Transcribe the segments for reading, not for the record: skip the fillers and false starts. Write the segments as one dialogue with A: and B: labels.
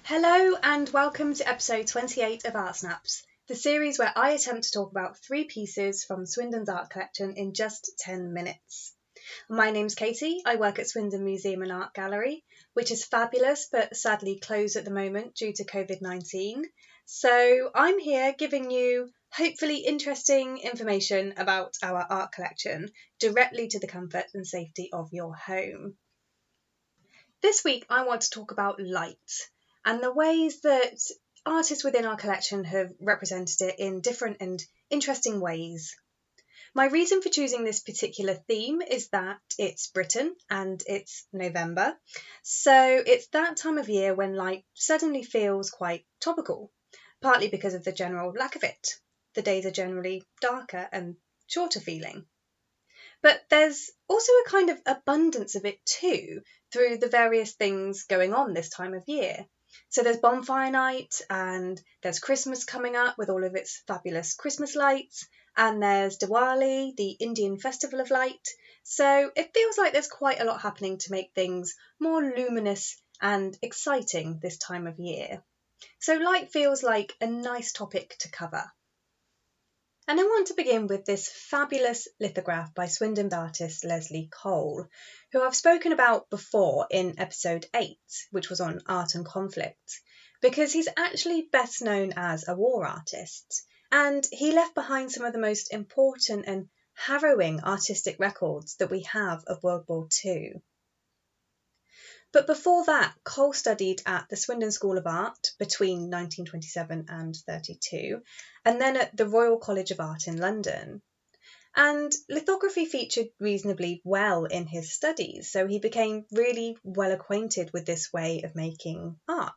A: Hello and welcome to episode 28 of Art Snaps, the series where I attempt to talk about 3 pieces from Swindon's art collection in just 10 minutes. My name's Katie, I work at Swindon Museum and Art Gallery, which is fabulous but sadly closed at the moment due to COVID-19. So I'm here giving you hopefully interesting information about our art collection directly to the comfort and safety of your home. This week I want to talk about light and the ways that artists within our collection have represented it in different and interesting ways. My reason for choosing this particular theme is that it's Britain and it's November, so it's that time of year when light suddenly feels quite topical, partly because of the general lack of it. The days are generally darker and shorter feeling. But there's also a kind of abundance of it too, through the various things going on this time of year. So there's bonfire night, and there's Christmas coming up with all of its fabulous Christmas lights, and there's Diwali, the Indian festival of light. So it feels like there's quite a lot happening to make things more luminous and exciting this time of year. So light feels like a nice topic to cover. And I want to begin with this fabulous lithograph by Swindon artist Leslie Cole, who I've spoken about before in episode 8, which was on art and conflict, because he's actually best known as a war artist, and he left behind some of the most important and harrowing artistic records that we have of World War II. But before that, Cole studied at the Swindon School of Art between 1927 and 32, and then at the Royal College of Art in London. And lithography featured reasonably well in his studies, so he became really well acquainted with this way of making art.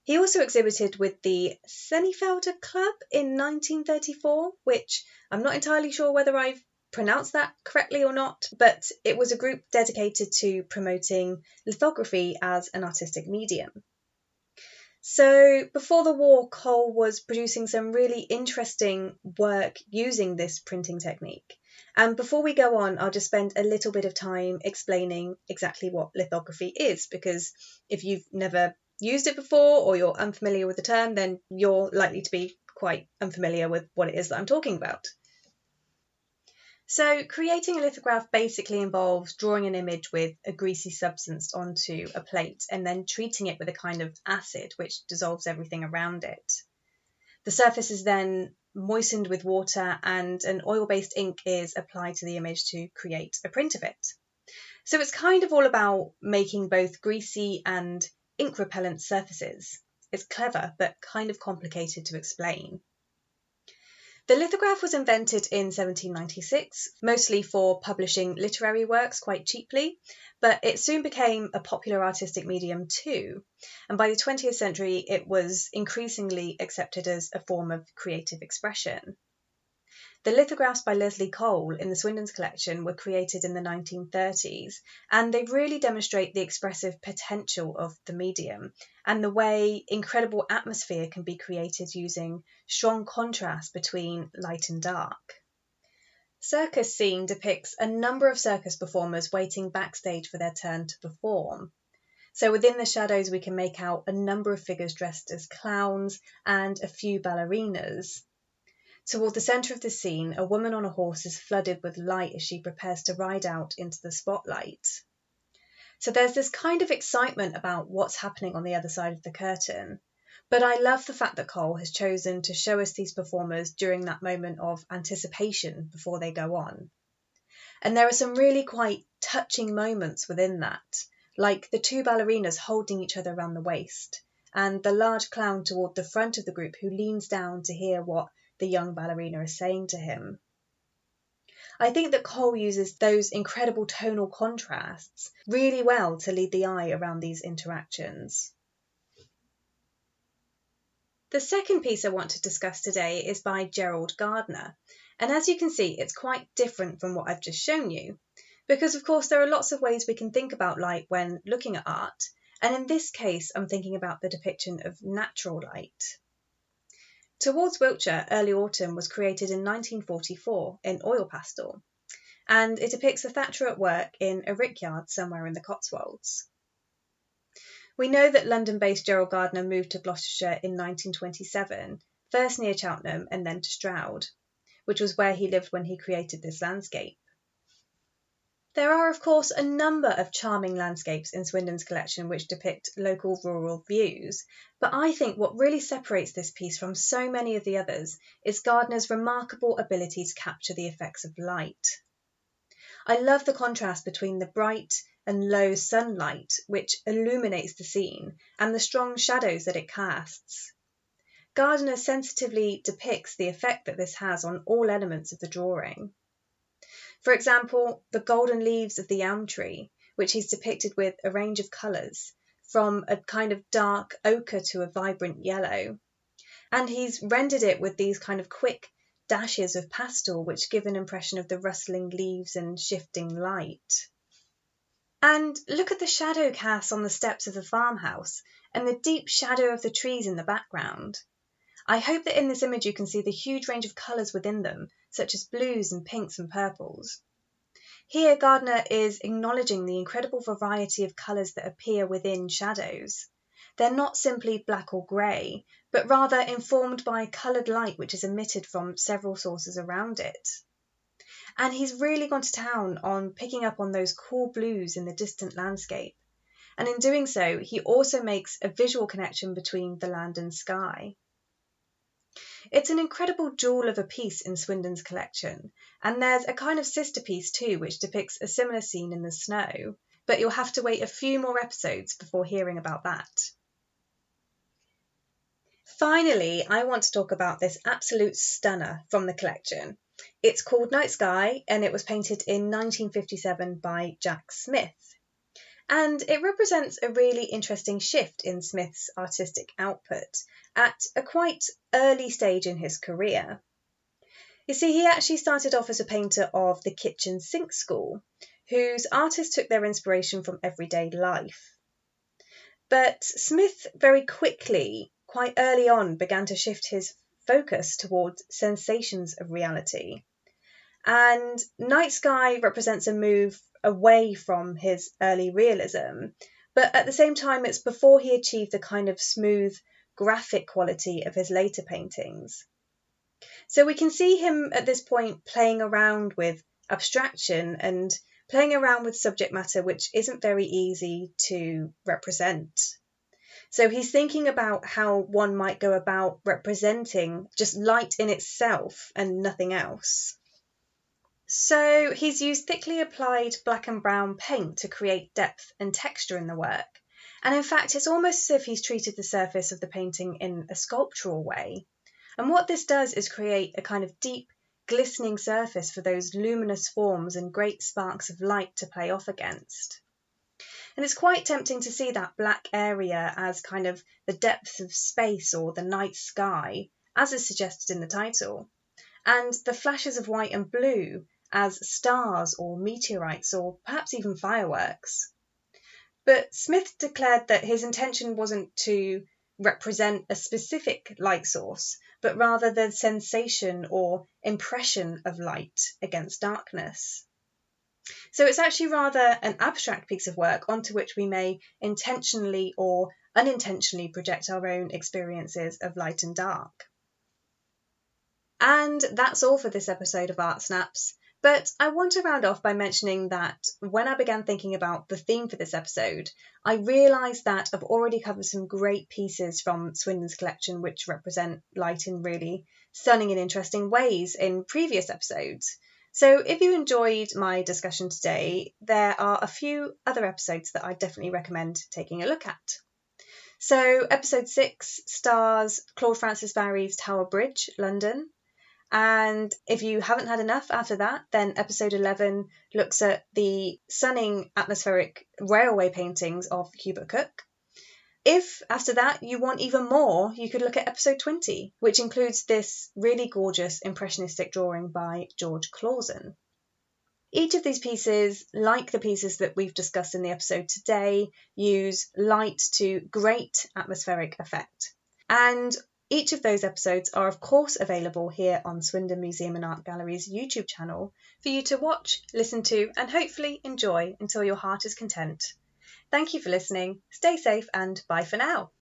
A: He also exhibited with the Senefelder Club in 1934, which I'm not entirely sure whether I've pronounced that correctly or not, but it was a group dedicated to promoting lithography as an artistic medium. So before the war, Cole was producing some really interesting work using this printing technique. And before we go on, I'll just spend a little bit of time explaining exactly what lithography is, because if you've never used it before or you're unfamiliar with the term, then you're likely to be quite unfamiliar with what it is that I'm talking about. So creating a lithograph basically involves drawing an image with a greasy substance onto a plate and then treating it with a kind of acid which dissolves everything around it. The surface is then moistened with water and an oil-based ink is applied to the image to create a print of it. So it's kind of all about making both greasy and ink-repellent surfaces. It's clever but kind of complicated to explain. The lithograph was invented in 1796, mostly for publishing literary works quite cheaply, but it soon became a popular artistic medium too, and by the 20th century it was increasingly accepted as a form of creative expression. The lithographs by Leslie Cole in the Swindon's collection were created in the 1930s, and they really demonstrate the expressive potential of the medium and the way incredible atmosphere can be created using strong contrast between light and dark. Circus Scene depicts a number of circus performers waiting backstage for their turn to perform. So within the shadows we can make out a number of figures dressed as clowns and a few ballerinas. Toward the centre of the scene, a woman on a horse is flooded with light as she prepares to ride out into the spotlight. So there's this kind of excitement about what's happening on the other side of the curtain. But I love the fact that Cole has chosen to show us these performers during that moment of anticipation before they go on. And there are some really quite touching moments within that, like the 2 ballerinas holding each other around the waist, and the large clown toward the front of the group who leans down to hear what the young ballerina is saying to him. I think that Cole uses those incredible tonal contrasts really well to lead the eye around these interactions. The second piece I want to discuss today is by Gerald Gardner, and as you can see, it's quite different from what I've just shown you, because of course there are lots of ways we can think about light when looking at art, and in this case I'm thinking about the depiction of natural light. Towards Wiltshire, Early Autumn was created in 1944 in oil pastel, and it depicts a thatcher at work in a rickyard somewhere in the Cotswolds. We know that London-based Gerald Gardner moved to Gloucestershire in 1927, first near Cheltenham and then to Stroud, which was where he lived when he created this landscape. There are, of course, a number of charming landscapes in Swindon's collection which depict local rural views, but I think what really separates this piece from so many of the others is Gardner's remarkable ability to capture the effects of light. I love the contrast between the bright and low sunlight which illuminates the scene and the strong shadows that it casts. Gardiner sensitively depicts the effect that this has on all elements of the drawing. For example, the golden leaves of the elm tree, which he's depicted with a range of colours, from a kind of dark ochre to a vibrant yellow. And he's rendered it with these kind of quick dashes of pastel, which give an impression of the rustling leaves and shifting light. And look at the shadow cast on the steps of the farmhouse and the deep shadow of the trees in the background. I hope that in this image you can see the huge range of colours within them, such as blues and pinks and purples. Here, Gardner is acknowledging the incredible variety of colours that appear within shadows. They're not simply black or grey, but rather informed by coloured light which is emitted from several sources around it. And he's really gone to town on picking up on those cool blues in the distant landscape. And in doing so, he also makes a visual connection between the land and sky. It's an incredible jewel of a piece in Swindon's collection, and there's a kind of sister piece too which depicts a similar scene in the snow, but you'll have to wait a few more episodes before hearing about that. Finally, I want to talk about this absolute stunner from the collection. It's called Night Sky and it was painted in 1957 by Jack Smith. And it represents a really interesting shift in Smith's artistic output at a quite early stage in his career. You see, he actually started off as a painter of the kitchen sink school, whose artists took their inspiration from everyday life. But Smith very quickly, quite early on, began to shift his focus towards sensations of reality. And Night Sky represents a move away from his early realism, but at the same time it's before he achieved the kind of smooth graphic quality of his later paintings. So we can see him at this point playing around with abstraction and playing around with subject matter which isn't very easy to represent. So he's thinking about how one might go about representing just light in itself and nothing else. So he's used thickly applied black and brown paint to create depth and texture in the work. And in fact, it's almost as if he's treated the surface of the painting in a sculptural way. And what this does is create a kind of deep, glistening surface for those luminous forms and great sparks of light to play off against. And it's quite tempting to see that black area as kind of the depth of space or the night sky, as is suggested in the title, and the flashes of white and blue as stars or meteorites or perhaps even fireworks. But Smith declared that his intention wasn't to represent a specific light source, but rather the sensation or impression of light against darkness. So it's actually rather an abstract piece of work onto which we may intentionally or unintentionally project our own experiences of light and dark. And that's all for this episode of Art Snaps. But I want to round off by mentioning that when I began thinking about the theme for this episode, I realised that I've already covered some great pieces from Swindon's collection which represent light in really stunning and interesting ways in previous episodes. So if you enjoyed my discussion today, there are a few other episodes that I definitely recommend taking a look at. So episode 6 stars Claude Francis Barry's Tower Bridge, London. And if you haven't had enough after that, then episode 11 looks at the stunning atmospheric railway paintings of Hubert Cook. If after that you want even more, you could look at episode 20, which includes this really gorgeous impressionistic drawing by George Clausen. Each of these pieces, like the pieces that we've discussed in the episode today, use light to great atmospheric effect. And each of those episodes are of course available here on Swindon Museum and Art Gallery's YouTube channel for you to watch, listen to and hopefully enjoy until your heart is content. Thank you for listening, stay safe and bye for now.